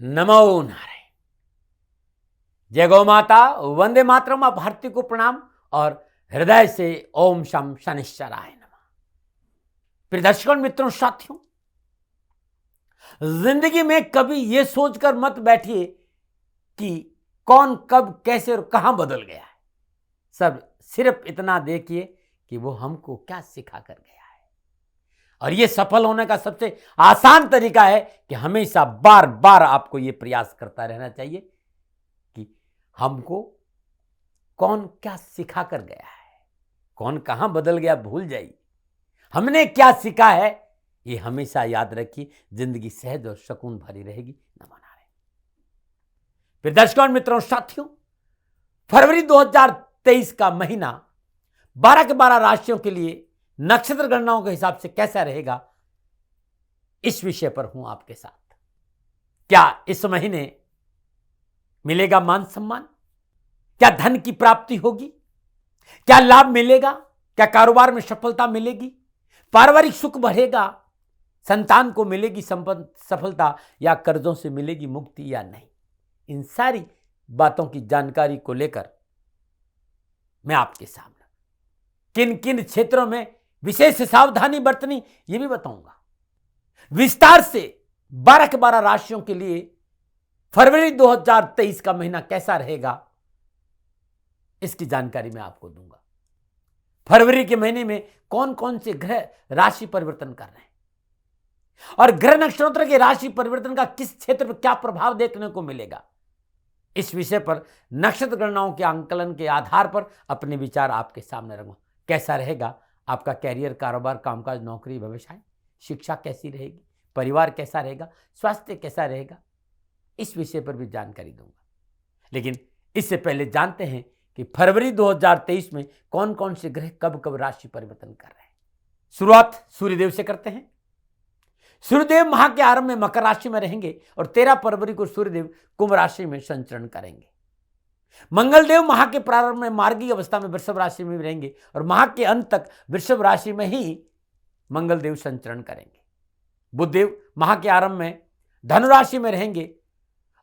नमो नारायण। जय गौ माता, वंदे मातरम। आप भारती को प्रणाम और हृदय से ओम शम शनिश्चराय नमः। प्रिय दर्शकों, मित्रों, साथियों, जिंदगी में कभी यह सोचकर मत बैठिए कि कौन कब कैसे और कहां बदल गया है। सब सिर्फ इतना देखिए कि वो हमको क्या सिखा कर गया है। और यह सफल होने का सबसे आसान तरीका है कि हमेशा बार बार आपको यह प्रयास करता रहना चाहिए कि हमको कौन क्या सिखा कर गया है, कौन कहां बदल गया भूल जाइए। हमने क्या सीखा है ये हमेशा याद रखिए। जिंदगी सहज और सुकून भरी रहेगी। नमो नारायण। फिर दर्शकों, मित्रों, साथियों, फरवरी 2023 का महीना 12 के 12 राशियों के लिए नक्षत्र गणनाओं के हिसाब से कैसा रहेगा, इस विषय पर हूं आपके साथ। क्या इस महीने मिलेगा मान सम्मान? क्या धन की प्राप्ति होगी? क्या लाभ मिलेगा? क्या कारोबार में सफलता मिलेगी? पारिवारिक सुख बढ़ेगा? संतान को मिलेगी सफलता या कर्जों से मिलेगी मुक्ति या नहीं? इन सारी बातों की जानकारी को लेकर मैं आपके सामने किन किन क्षेत्रों में विशेष सावधानी बरतनी यह भी बताऊंगा। विस्तार से 12 के 12 राशियों के लिए फरवरी 2023 का महीना कैसा रहेगा, इसकी जानकारी मैं आपको दूंगा। फरवरी के महीने में कौन कौन से ग्रह राशि परिवर्तन कर रहे हैं और ग्रह नक्षत्र के राशि परिवर्तन का किस क्षेत्र पर क्या प्रभाव देखने को मिलेगा, इस विषय पर नक्षत्र गणनाओं के आंकलन के आधार पर अपने विचार आपके सामने रखूंगा। कैसा रहेगा आपका कैरियर, कारोबार, कामकाज, नौकरी, व्यवसाय, शिक्षा कैसी रहेगी, परिवार कैसा रहेगा, स्वास्थ्य कैसा रहेगा, इस विषय पर भी जानकारी दूंगा। लेकिन इससे पहले जानते हैं कि फरवरी 2023 में कौन कौन से ग्रह कब कब राशि परिवर्तन कर रहे हैं। शुरुआत सूर्यदेव से करते हैं। सूर्यदेव माह के आरंभ में मकर राशि में रहेंगे और 13 फरवरी को सूर्यदेव कुंभ राशि में संचरण करेंगे। मंगलदेव माह के प्रारंभ में मार्गी अवस्था में वृषभ राशि में रहेंगे और माह के अंत तक वृषभ राशि में ही मंगलदेव संचरण करेंगे। बुधदेव माह के आरंभ में धनु राशि में रहेंगे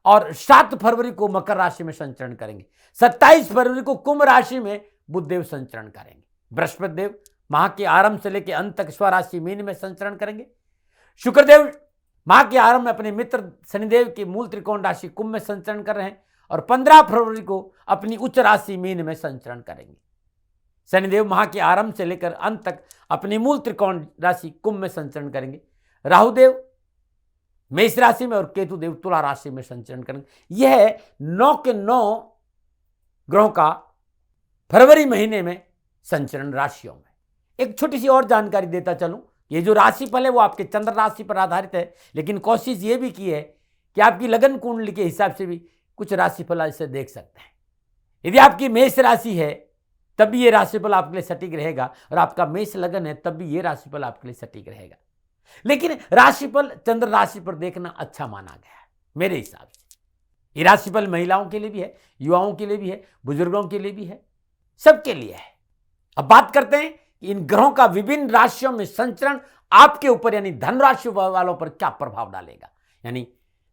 और 7 फरवरी को मकर राशि में संचरण करेंगे। 27 फरवरी को कुंभ राशि में बुधदेव संचरण करेंगे। बृहस्पति देव माह के आरंभ से लेकर अंत तक स्वराशि मीन में संचरण करेंगे। शुक्रदेव माह के आरंभ में अपने मित्र शनिदेव की मूल त्रिकोण राशि कुंभ में संचरण कर रहे हैं और 15 फरवरी को अपनी उच्च राशि मीन में संचरण करेंगे। शनिदेव माह के आरंभ से लेकर अंत तक अपनी मूल त्रिकोण राशि कुंभ में संचरण करेंगे। राहुदेव मेष राशि में और केतुदेव तुला राशि में संचरण करेंगे। यह 9 के 9 ग्रहों का फरवरी महीने में संचरण राशियों में। एक छोटी सी और जानकारी देता चलूं, ये जो राशिफल है वो आपके चंद्र राशि पर आधारित है, लेकिन कोशिश ये भी की है कि आपकी लगन कुंडली के हिसाब से भी कुछ राशिफल इसे देख सकते हैं। यदि आपकी मेष राशि है तब भी ये राशिफल आपके लिए सटीक रहेगा और आपका मेष लगन है तब भी ये राशिफल आपके लिए सटीक रहेगा। लेकिन राशिफल चंद्र राशि पर देखना अच्छा माना गया है मेरे हिसाब से। ये राशिफल महिलाओं के लिए भी है, युवाओं के लिए भी है, बुजुर्गों के लिए भी है, सबके लिए है। अब बात करते हैं कि इन ग्रहों का विभिन्न राशियों में संचरण आपके ऊपर यानी धन राशि वालों पर क्या प्रभाव डालेगा। यानी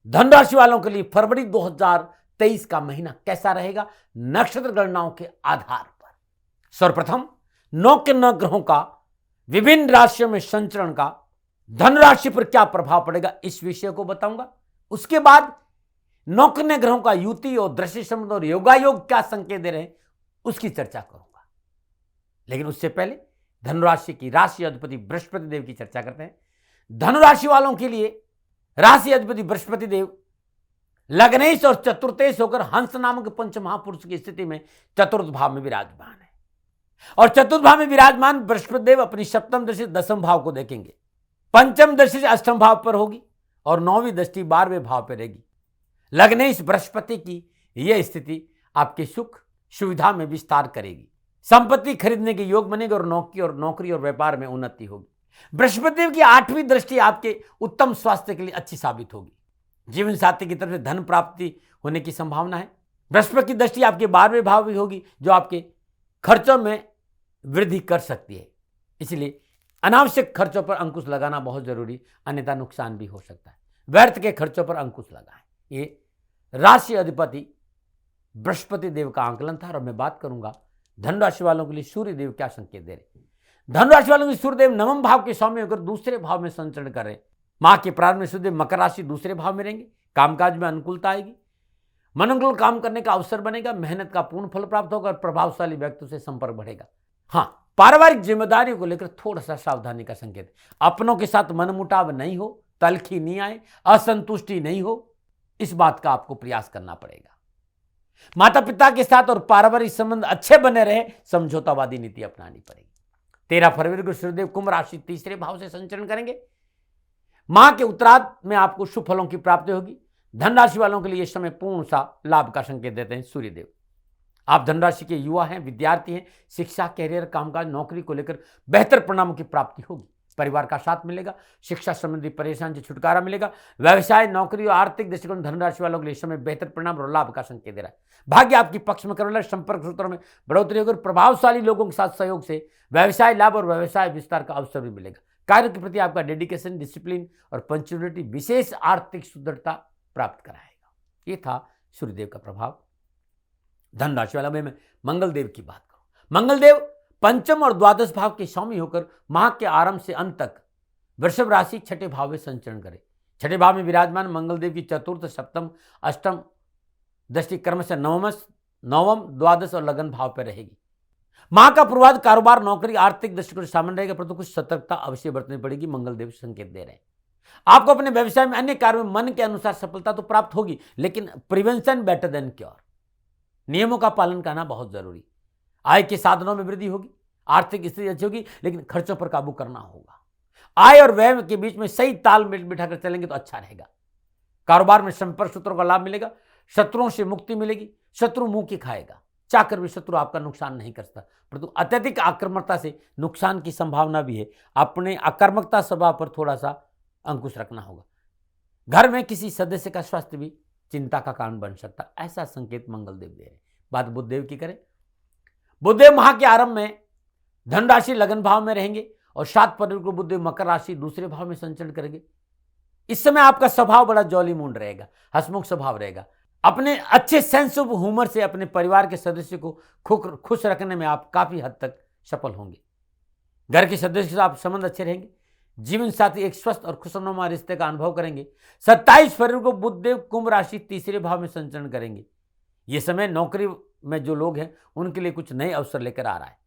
धन राशि वालों के लिए फरवरी 2023 का महीना कैसा रहेगा नक्षत्र गणनाओं के आधार पर। सर्वप्रथम 9 के 9 ग्रहों का विभिन्न राशियों में संचरण का धन राशि पर क्या प्रभाव पड़ेगा, इस विषय को बताऊंगा। उसके बाद 9 के 9 ग्रहों का युति और दृष्टि संबंध और योगायोग क्या संकेत दे रहे हैं उसकी चर्चा करूंगा। लेकिन उससे पहले धनुराशि की राशि अधिपति बृहस्पति देव की चर्चा करते हैं। धनुराशि वालों के लिए राशि अधिपति बृहस्पति देव लग्नेश और चतुर्थेश होकर हंस नामक पंच महापुरुष की स्थिति में चतुर्थ भाव में विराजमान है और चतुर्थ भाव में विराजमान बृहस्पति देव अपनी सप्तम दृष्टि 10वें भाव को देखेंगे, पंचम दृष्टि से 8वें भाव पर होगी और 9वीं दृष्टि 12वें भाव पर रहेगी। लग्नेश बृहस्पति की यह स्थिति आपके सुख सुविधा में विस्तार करेगी, संपत्ति खरीदने के योग बनेगा और नौकरी और व्यापार में उन्नति होगी। बृहस्पति देव की 8वीं दृष्टि आपके उत्तम स्वास्थ्य के लिए अच्छी साबित होगी। जीवन साथी की तरफ से धन प्राप्ति होने की संभावना है। बृहस्पति की दृष्टि आपके 12वें भाव भी होगी जो आपके खर्चों में वृद्धि कर सकती है। इसलिए अनावश्यक खर्चों पर अंकुश लगाना बहुत जरूरी, अन्यथा नुकसान भी हो सकता है। व्यर्थ के खर्चों पर अंकुश लगाएं। ये राशि अधिपति बृहस्पति देव का आंकलन था। और मैं बात करूंगा धनु राशि वालों के लिए सूर्य देव क्या संकेत दे रहे। धनु राशि वालों के सूर्य देव नवम भाव के स्वामी होकर दूसरे भाव में संचरण कर रहे हैं। माह के प्रारंभ में सूर्य देव मकर राशि दूसरे भाव में रहेंगे। कामकाज में अनुकूलता आएगी, मनोनुकूल काम करने का अवसर बनेगा, मेहनत का पूर्ण फल प्राप्त होगा और प्रभावशाली व्यक्तियों से संपर्क बढ़ेगा। हाँ, पारिवारिक जिम्मेदारियों को लेकर थोड़ा सा सावधानी का संकेत। अपनों के साथ मनमुटाव नहीं हो, तलखी नहीं आए, असंतुष्टि नहीं हो, इस बात का आपको प्रयास करना पड़ेगा। माता पिता के साथ और पारिवारिक संबंध अच्छे बने रहे, समझौतावादी नीति अपनानी पड़ेगी। 13 फरवरी को सूर्यदेव कुंभ राशि तीसरे भाव से संचरण करेंगे। माह के उत्तरार्ध में आपको शुभ फलों की प्राप्ति होगी। धन राशि वालों के लिए यह समय पूर्ण सा लाभ का संकेत देते हैं सूर्यदेव। आप धनराशि के युवा हैं, विद्यार्थी हैं, शिक्षा, कैरियर, कामकाज, नौकरी को लेकर बेहतर परिणामों की प्राप्ति होगी। परिवार का साथ मिलेगा, शिक्षा संबंधी परेशानी से छुटकारा मिलेगा। व्यवसाय, नौकरी और आर्थिक दृष्टिकोण धनराशि वालों के लिए समय बेहतर परिणाम और लाभ का संकेत दे रहा है। भाग्य आपकी पक्ष में करने वाला, संपर्क सूत्रों में बढ़ोतरी होगी। प्रभावशाली लोगों के साथ सहयोग से व्यवसाय लाभ और व्यवसाय विस्तार का अवसर भी मिलेगा। कार्य के प्रति आपका डेडिकेशन, डिसिप्लिन और पंक्चुअलिटी विशेष आर्थिक सुदृढ़ता प्राप्त कराएगा। ये था सूर्यदेव का प्रभाव। धन राशि वाला में मैं मंगल देव की बात करूं। मंगल देव पंचम और द्वादश भाव के स्वामी होकर माह के आरंभ से अंत तक वृषभ राशि छठे भाव में संचरण करें। छठे भाव में विराजमान मंगल देव की चतुर्थ, सप्तम, अष्टम दृष्टि क्रमशः नवम, द्वादश और लगन भाव पर रहेगी। माह का पूर्वार्ध कारोबार, नौकरी, आर्थिक दृष्टिकोण सामान्य रहेगा, परंतु कुछ सतर्कता अवश्य बरतनी पड़ेगी। मंगल देव संकेत दे रहे हैं। आपको अपने व्यवसाय में, अन्य कार्यों में मन के अनुसार सफलता तो प्राप्त होगी, लेकिन प्रिवेंशन बेटर देन क्योर। नियमों का पालन करना बहुत जरूरी। आय के साधनों में वृद्धि होगी, आर्थिक स्थिति अच्छी होगी, लेकिन खर्चों पर काबू करना होगा। आय और व्यय के बीच में सही तालमेल बिठाकर चलेंगे तो अच्छा रहेगा। कारोबार में संपर्क सूत्रों का लाभ मिलेगा, शत्रुओं से मुक्ति मिलेगी। शत्रु मुंह की खाएगा, चाहकर भी शत्रु आपका नुकसान नहीं कर सकता, परंतु अत्यधिक आक्रामकता से नुकसान की संभावना भी है। अपने आक्रामकता स्वभाव पर थोड़ा सा अंकुश रखना होगा। घर में किसी सदस्य का स्वास्थ्य भी चिंता का कारण बन सकता, ऐसा संकेत मंगल देव दे रहे हैं। बात बुधदेव की करें। बुधदेव माह के आरंभ में धन राशि लगन भाव में रहेंगे और 7 फरवरी को बुधदेव मकर राशि दूसरे भाव में संचरण करेंगे। इस समय आपका स्वभाव बड़ा जॉली मूड रहेगा, हंसमुख स्वभाव रहेगा। अपने अच्छे सेंस ऑफ ह्यूमर से अपने परिवार के सदस्य को खुश रखने में आप काफी हद तक सफल होंगे। घर के सदस्य से आप संबंध अच्छे रहेंगे। जीवन साथी एक स्वस्थ और खुशनुमा रिश्ते का अनुभव करेंगे। 27 फरवरी को बुधदेव कुंभ राशि तीसरे भाव में संचरण करेंगे। यह समय नौकरी में जो लोग हैं उनके लिए कुछ नए अवसर लेकर आ रहा है।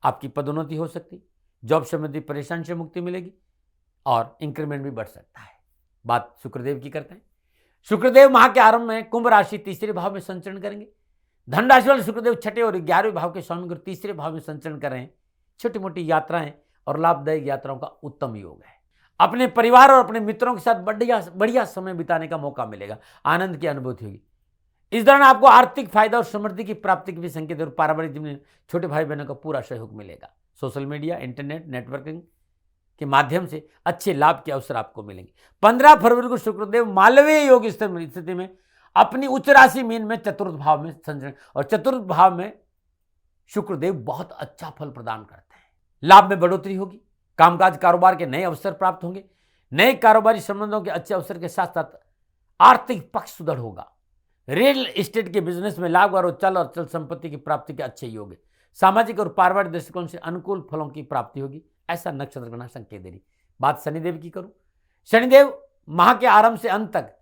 आपकी पदोन्नति हो सकती, जॉब संबंधी परेशानी से मुक्ति मिलेगी और इंक्रीमेंट भी बढ़ सकता है। बात शुक्रदेव की करते हैं। शुक्रदेव माह के आरंभ में कुंभ राशि तीसरे भाव में संचरण करेंगे। धन राशि वाले शुक्रदेव छठे और 11वें भाव के स्वामी को तीसरे भाव में संचरण कर रहे हैं। छोटी मोटी यात्राएं और लाभदायक यात्राओं का उत्तम योग है। अपने परिवार और अपने मित्रों के साथ बढ़िया समय बिताने का मौका मिलेगा। आनंद की अनुभूति होगी। इस दौरान आपको आर्थिक फायदा और समृद्धि की प्राप्ति के भी संकेत और पारिवारिक जीवन में छोटे भाई बहनों का पूरा सहयोग मिलेगा। सोशल मीडिया, इंटरनेट, नेटवर्किंग के माध्यम से अच्छे लाभ के अवसर आपको मिलेंगे। 15 फरवरी को शुक्रदेव मालवीय योग स्थिति में अपनी उच्च राशि मीन में चतुर्थ भाव में संचरण, और चतुर्थ भाव में शुक्रदेव बहुत अच्छा फल प्रदान करते हैं। लाभ में बढ़ोतरी होगी। कामकाज, कारोबार के नए अवसर प्राप्त होंगे। नए कारोबारी संबंधों के अच्छे अवसर के साथ साथ आर्थिक पक्ष सुदृढ़ होगा। रियल एस्टेट के बिजनेस में लाभ और चल संपत्ति की प्राप्ति के अच्छे योग है। सामाजिक और पारिवारिक दृष्टिकोण से अनुकूल फलों की प्राप्ति होगी, ऐसा नक्षत्र गणना संकेत दे रही। बात शनिदेव की करूं। शनिदेव माह के आरंभ से अंत तक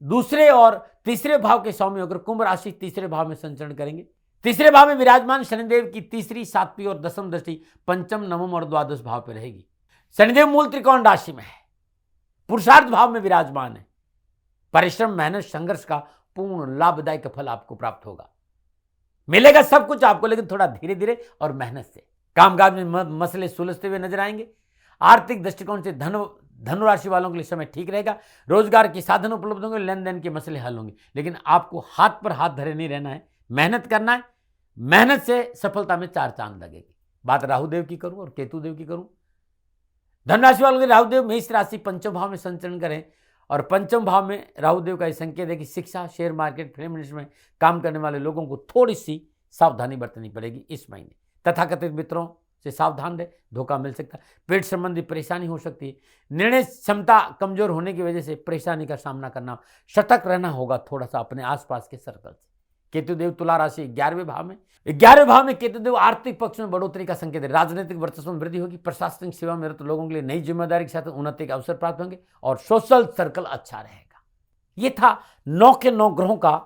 दूसरे और तीसरे भाव के स्वामी होकर कुंभ राशि तीसरे भाव में संचरण करेंगे। तीसरे भाव में विराजमान शनिदेव की तीसरी, 7वीं और 10वीं दृष्टि पंचम, नवम और द्वादश भाव पर रहेगी। शनिदेव मूल त्रिकोण राशि में है, पुरुषार्थ भाव में विराजमान है। परिश्रम, मेहनत, संघर्ष का पूर्ण लाभदायक फल आपको प्राप्त होगा। मिलेगा सब कुछ आपको, लेकिन थोड़ा धीरे धीरे और मेहनत से। कामकाज में मसले सुलझते हुए नजर आएंगे। आर्थिक दृष्टिकोण से धनु राशि वालों के लिए समय ठीक रहेगा। रोजगार के साधन उपलब्ध होंगे, लेन देन के मसले हल होंगे, लेकिन आपको हाथ पर हाथ धरे नहीं रहना है, मेहनत करना है। मेहनत से सफलता में 4 चांद लगेगी। बात राहुदेव की करूं और केतुदेव की करूं। धन राशि वालों के राहुदेव मेष राशि पंचम भाव में संचरण करें, और पंचम भाव में राहुदेव का यह संकेत है कि शिक्षा, शेयर मार्केट, फिल्म इंडस्ट्री में काम करने वाले लोगों को थोड़ी सी सावधानी बरतनी पड़ेगी इस महीने। तथाकथित मित्रों से सावधान रहे, धोखा मिल सकता है। पेट संबंधी परेशानी हो सकती है। निर्णय क्षमता कमजोर होने की वजह से परेशानी का सामना करना, सतर्क रहना होगा थोड़ा सा अपने आसपास के सर्कल से। केतुदेव तुला राशि 11वें भाव में, 11वें भाव में केतुदेव आर्थिक पक्ष में बढ़ोतरी का संकेत है। राजनीतिक वर्चस्व में वृद्धि होगी। प्रशासनिक सेवा में रत लोगों के लिए नई जिम्मेदारी के साथ उन्नति के अवसर प्राप्त होंगे और सोशल सर्कल अच्छा रहेगा। ये था 9 के 9 ग्रहों का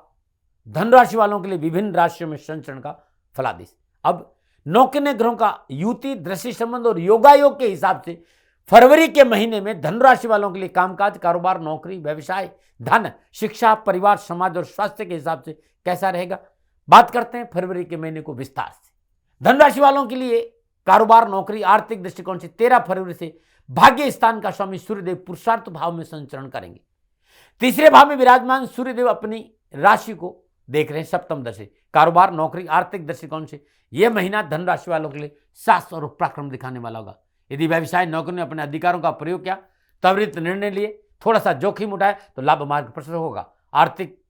धनराशि वालों के लिए विभिन्न राशियों में संचरण का फलादेश। अब 9 के 9 ग्रहों का युति, दृष्टि संबंध और योगायोग के हिसाब से फरवरी के महीने में धनराशि वालों के लिए कामकाज, कारोबार, नौकरी, व्यवसाय, धन, शिक्षा, परिवार, समाज और स्वास्थ्य के हिसाब से कैसा रहेगा, बात करते हैं फरवरी के महीने को विस्तार से। धनराशि वालों के लिए कारोबार, नौकरी, आर्थिक दृष्टिकोण से 13 फरवरी से भाग्य स्थान का स्वामी सूर्यदेव पुरुषार्थ भाव में संचरण करेंगे। तीसरे भाव में विराजमान सूर्यदेव अपनी राशि को देख रहे हैं सप्तम दशा। कारोबार, नौकरी, आर्थिक दृष्टिकोण से यह महीना धनराशि वालों के लिए साहस और पराक्रम दिखाने वाला होगा। यदि व्यवसाय, नौकरी ने अपने अधिकारों का प्रयोग किया, त्वरित निर्णय लिए, थोड़ा सा जोखिम उठाए तो लाभ मार्ग प्रशस्त होगा। आर्थिक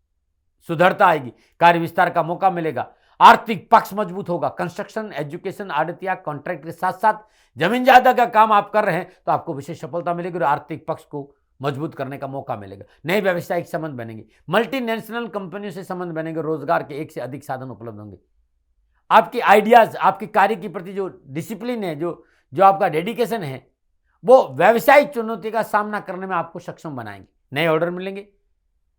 सुधरता आएगी, कार्य विस्तार का मौका मिलेगा, आर्थिक पक्ष मजबूत होगा। कंस्ट्रक्शन, एजुकेशन, आड़तिया, कॉन्ट्रैक्ट के साथ साथ जमीन जायदाद का काम आप कर रहे हैं तो आपको विशेष सफलता मिलेगी और आर्थिक पक्ष को मजबूत करने का मौका मिलेगा। नए व्यावसायिक संबंध बनेंगे, मल्टीनेशनल कंपनियों से संबंध बनेंगे, रोजगार के एक से अधिक साधन उपलब्ध होंगे। आपके आइडियाज, आपके कार्य के प्रति जो डिसिप्लिन है, जो आपका डेडिकेशन है, वो व्यावसायिक चुनौती का सामना करने में आपको सक्षम बनाएंगे। नए ऑर्डर मिलेंगे,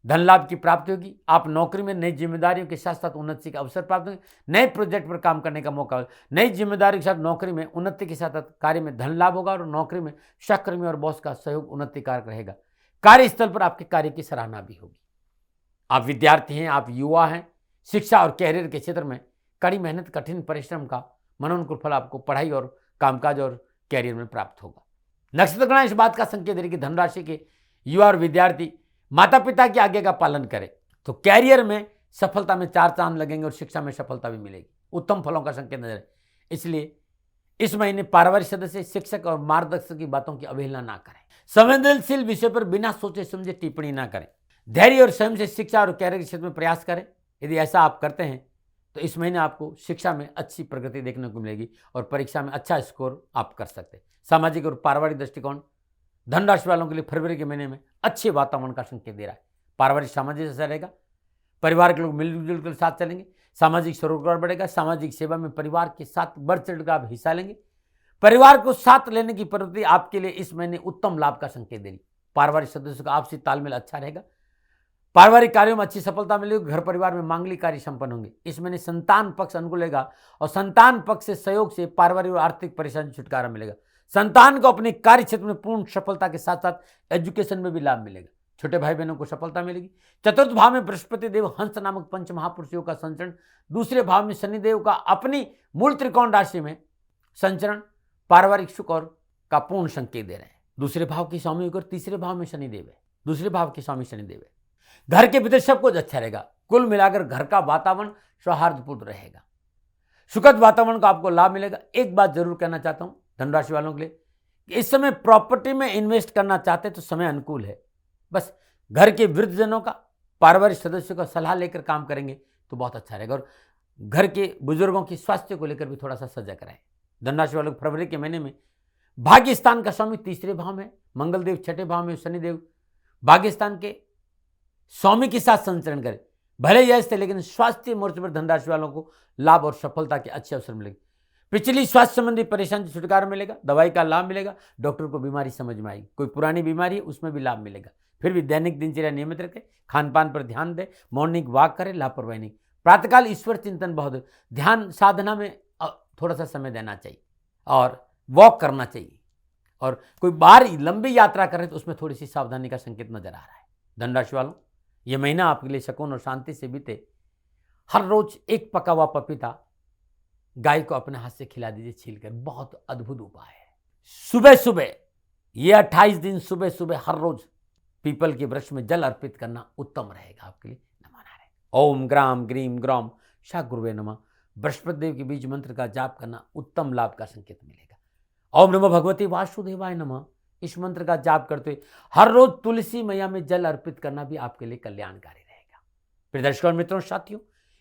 धन लाभ की प्राप्ति होगी। आप नौकरी में नई जिम्मेदारियों के साथ साथ उन्नति का अवसर प्राप्त होंगे। नए प्रोजेक्ट पर काम करने का मौका, नई जिम्मेदारी के साथ नौकरी में उन्नति के साथ कार्य में धन लाभ होगा और नौकरी में सहकर्मी और बॉस का सहयोग उन्नति कारक रहेगा। कार्यस्थल पर आपके कार्य की सराहना भी होगी। आप विद्यार्थी हैं, आप युवा हैं, शिक्षा और कैरियर के क्षेत्र में कड़ी मेहनत, कठिन परिश्रम का मनोनुकूल फल आपको पढ़ाई और कामकाज और कैरियर में प्राप्त होगा। नक्षत्र गणना इस बात का संकेत दे रही कि धनराशि के युवा और विद्यार्थी माता पिता की आज्ञा का पालन करें तो कैरियर में सफलता में 4 चांद लगेंगे और शिक्षा में सफलता भी मिलेगी। उत्तम फलों का संकेत नजर है। इसलिए इस महीने पारिवारिक सदस्य, शिक्षक और मार्गदर्शक की बातों की अवहेलना ना करें। संवेदनशील विषय पर बिना सोचे समझे टिप्पणी ना करें। धैर्य और स्वयं से शिक्षा और कैरियर के क्षेत्र में प्रयास करें। यदि ऐसा आप करते हैं तो इस महीने आपको शिक्षा में अच्छी प्रगति देखने को मिलेगी और परीक्षा में अच्छा स्कोर आप कर सकते हैं। सामाजिक और पारिवारिक दृष्टिकोण धनराशि वालों के लिए फरवरी के महीने में अच्छे वातावरण का संकेत दे रहा है। पारिवारिक सामाजिक ऐसा रहेगा, परिवार के लोग मिलजुल कर साथ चलेंगे, सामाजिक सरोकार बढ़ेगा, सामाजिक सेवा में परिवार के साथ बढ़ चढ़ कर आप हिस्सा लेंगे। परिवार को साथ लेने की प्रवृत्ति आपके लिए इस महीने उत्तम लाभ का संकेत दे रही। पारिवारिक सदस्यों का आपसी तालमेल अच्छा रहेगा। पारिवारिक कार्यों में अच्छी सफलता मिलेगी। घर परिवार में मांगलिक कार्य संपन्न होंगे। इस महीने संतान पक्ष अनुकूल रहेगा और संतान पक्ष से सहयोग से पारिवारिक और आर्थिक परेशानी से छुटकारा मिलेगा। संतान को अपने कार्य क्षेत्र में पूर्ण सफलता के साथ साथ एजुकेशन में भी लाभ मिलेगा। छोटे भाई बहनों को सफलता मिलेगी। चतुर्थ भाव में बृहस्पति देव हंस नामक पंच महापुरुषों का संचरण, दूसरे भाव में शनिदेव का अपनी मूल त्रिकोण राशि में संचरण पारिवारिक सुख और का पूर्ण संकेत दे रहे हैं। दूसरे भाव की स्वामी होकर तीसरे भाव में शनिदेव है। दूसरे भाव के स्वामी शनिदेव है। घर के भीतर सब कुछ अच्छा रहेगा। कुल मिलाकर घर का वातावरण सौहार्दपूर्ण रहेगा। सुखद वातावरण का आपको लाभ मिलेगा। एक बात जरूर कहना चाहता हूं धनराशि वालों के लिए कि इस समय प्रॉपर्टी में इन्वेस्ट करना चाहते तो समय अनुकूल है। बस घर के वृद्धजनों का, पारिवारिक सदस्यों का सलाह लेकर काम करेंगे तो बहुत अच्छा रहेगा और घर के बुजुर्गों की स्वास्थ्य को लेकर भी थोड़ा सा सजग रहे। धनराशि वालों को फरवरी के महीने में भाग्य स्थान का स्वामी तीसरे भाव में, मंगलदेव छठे भाव में, शनिदेव भाग्य स्थान के स्वामी के साथ संचरण करें। भले ही ऐसे लेकिन स्वास्थ्य मोर्चे पर धनराशि वालों को लाभ और सफलता के अच्छे अवसर मिलेंगे। पिछली स्वास्थ्य संबंधी परेशानी से छुटकारा मिलेगा। दवाई का लाभ मिलेगा। डॉक्टर को बीमारी समझ में आएगी। कोई पुरानी बीमारी है उसमें भी लाभ मिलेगा। फिर भी दैनिक दिनचर्या नियमित रखें। खान पान पर ध्यान दें। मॉर्निंग वॉक करें, लापरवाही नहीं। प्रातःकाल ईश्वर चिंतन बहुत, ध्यान साधना में थोड़ा सा समय देना चाहिए और वॉक करना चाहिए। और कोई बाहर लंबी यात्रा करें तो उसमें थोड़ी सी सावधानी का संकेत नजर आ रहा है। धनराशि वालों, यह महीना आपके लिए सुकून और शांति से बीते। हर रोज एक पका हुआ पपीता गाय को अपने हाथ से खिला दीजिए छीलकर। बहुत अद्भुत उपाय है। सुबह सुबह, ये 28 दिन सुबह सुबह हर रोज पीपल के वृक्ष में जल अर्पित करना उत्तम रहेगा आपके लिए। नमन है। ओम ग्राम ग्रीम ग्राम शा गुरुवे नमः बृहस्पति देव के बीज मंत्र का जाप करना उत्तम लाभ का संकेत मिलेगा। ओम नमो भगवती वासुदेवाय नमः इस मंत्र का जाप करते हुए हर रोज तुलसी मैया में जल अर्पित करना भी आपके लिए कल्याणकारी रहेगा। प्रिय दर्शकों, मित्रों, साथियों,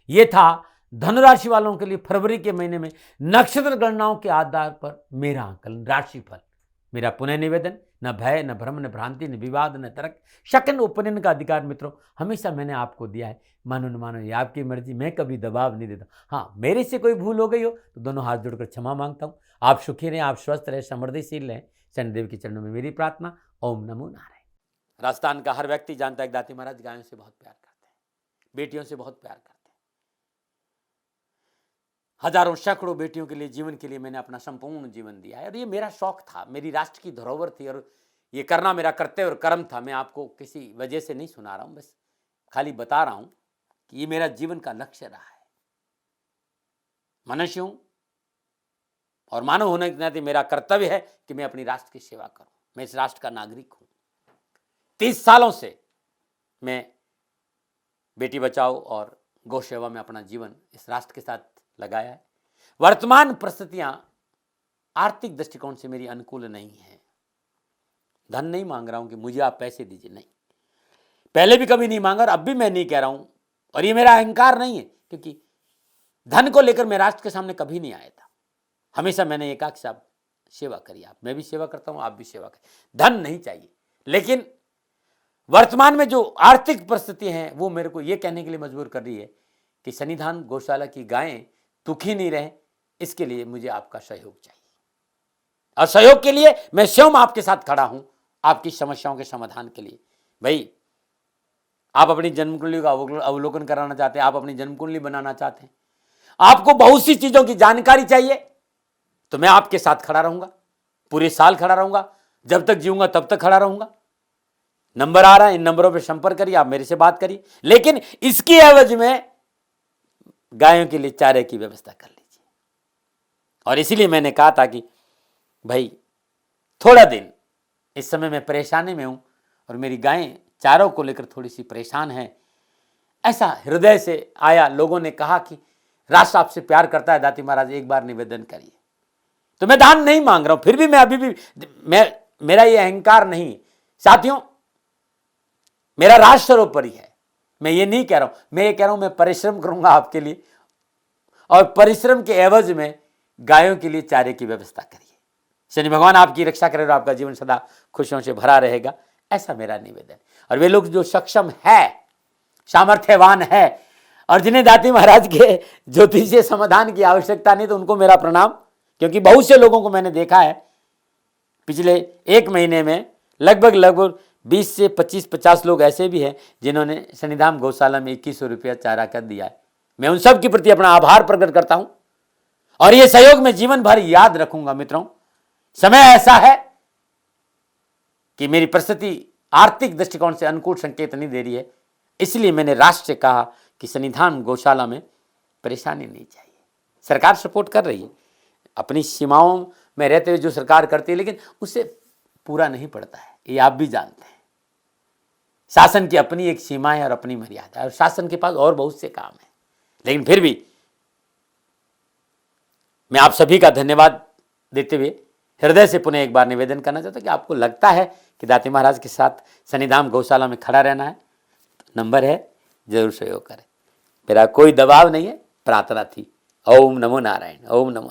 ये था धनुराशि वालों के लिए फरवरी के महीने में नक्षत्र गणनाओं के आधार पर मेरा आकलन, राशिफल, मेरा पुनः निवेदन, न भय, न भ्रम, न भ्रांति, न विवाद, न तर्क, शक, ओपिनियन का अधिकार मित्रों हमेशा मैंने आपको दिया है। मानो न मानो ये आपकी मर्जी, मैं कभी दबाव नहीं देता। हाँ, मेरे से कोई भूल हो गई हो तो दोनों हाथ जोड़कर क्षमा मांगता हूँ। आप सुखी रहें, आप स्वस्थ रहें, समृद्धिशील रहें, शनिदेव के चरणों में मेरी प्रार्थना। ओम नमो नारायण। राजस्थान का हर व्यक्ति जानता है कि दाती महाराज गायों से बहुत प्यार करते हैं, बेटियों से बहुत प्यार करते हैं। हजारों सैकड़ों बेटियों के लिए, जीवन के लिए मैंने अपना संपूर्ण जीवन दिया है और ये मेरा शौक था, मेरी राष्ट्र की धरोहर थी और ये करना मेरा कर्तव्य और कर्म था। मैं आपको किसी वजह से नहीं सुना रहा हूं, बस खाली बता रहा हूं कि ये मेरा जीवन का लक्ष्य रहा है। मनुष्य हूं और मानव होने के नाते मेरा कर्तव्य है कि मैं अपनी राष्ट्र की सेवा करूं। मैं इस राष्ट्र का नागरिक हूं। 30 सालों से मैं बेटी बचाओ और गौ सेवा में अपना जीवन इस राष्ट्र के साथ लगाया है। वर्तमान परिस्थितियां आर्थिक दृष्टिकोण से मेरी अनुकूल नहीं है। धन नहीं मांग रहा हूं कि मुझे आप पैसे दीजिए, नहीं, पहले भी कभी नहीं मांगा और अब भी मैं नहीं कह रहा हूं और ये मेरा अहंकार नहीं है, क्योंकि धन को लेकर मैं राष्ट्र के सामने कभी नहीं आया था। हमेशा मैंने एक कहा आप सेवा करिए, आप, मैं भी सेवा करता हूं, आप भी सेवा करिए, धन नहीं चाहिए। लेकिन वर्तमान में जो आर्थिक परिस्थिति है वो मेरे को ये कहने के लिए मजबूर कर रही है कि सन्निधान गौशाला की गायें दुखी नहीं रहे, इसके लिए मुझे आपका सहयोग चाहिए और सहयोग के लिए मैं स्वयं आपके साथ खड़ा हूं, आपकी समस्याओं के समाधान के लिए। भाई, आप अपनी जन्म कुंडली का अवलोकन कराना चाहते हैं, आप अपनी जन्म कुंडली बनाना चाहते हैं, आपको बहुत सी चीजों की जानकारी चाहिए, तो मैं आपके साथ खड़ा रहूंगा, पूरे साल खड़ा रहूंगा, जब तक जीऊंगा तब तक खड़ा रहूंगा। नंबर आ रहा है, इन नंबरों पर संपर्क करिए, आप मेरे से बात करिए, लेकिन इसकी एवज में गायों के लिए चारे की व्यवस्था कर लीजिए। और इसीलिए मैंने कहा था कि भाई थोड़ा दिन इस समय मैं परेशानी में हूं और मेरी गायें चारों को लेकर थोड़ी सी परेशान है। ऐसा हृदय से आया, लोगों ने कहा कि राष्ट्र आपसे प्यार करता है दाती महाराज, एक बार निवेदन करिए। तो मैं दान नहीं मांग रहा हूं, फिर भी मैं अभी भी मेरा ये अहंकार नहीं साथियों, मेरा राष्ट्र सर्वोपरि है। मैं ये नहीं कह रहा हूं, मैं ये कह रहा हूं मैं परिश्रम करूंगा आपके लिए और परिश्रम के एवज में गायों के लिए चारे की व्यवस्था करिए। शनि भगवान आपकी रक्षा करे और आपका जीवन सदा खुशियों से भरा रहेगा, ऐसा मेरा निवेदन। और वे लोग जो सक्षम है, सामर्थ्यवान है और जिन्हें दाती महाराज के ज्योतिषीय समाधान की आवश्यकता नहीं, तो उनको मेरा प्रणाम, क्योंकि बहुत से लोगों को मैंने देखा है पिछले 1 महीने में लगभग 20 से 25-50 लोग ऐसे भी हैं जिन्होंने सन्निधान गौशाला में 2100 रुपया चारा कर दिया है। मैं उन सब के प्रति अपना आभार प्रकट करता हूं और यह सहयोग मैं जीवन भर याद रखूंगा। मित्रों, समय ऐसा है कि मेरी परिस्थिति आर्थिक दृष्टिकोण से अनुकूल संकेत नहीं दे रही है, इसलिए मैंने राष्ट्र से कहा कि सन्निधान गौशाला में परेशानी नहीं चाहिए। सरकार सपोर्ट कर रही है, अपनी सीमाओं में रहते हुए जो सरकार करती है, लेकिन उससे पूरा नहीं पड़ता है, ये आप भी जानते हैं। शासन की अपनी एक सीमा है और अपनी मर्यादा है और शासन के पास और बहुत से काम है, लेकिन फिर भी मैं आप सभी का धन्यवाद देते हुए हृदय से पुनः एक बार निवेदन करना चाहता हूं कि आपको लगता है कि दाती महाराज के साथ सन्निधान गौशाला में खड़ा रहना है, तो नंबर है, जरूर सहयोग करें। मेरा कोई दबाव नहीं है, प्रार्थना थी। ओम नमो नारायण। ओम नमो।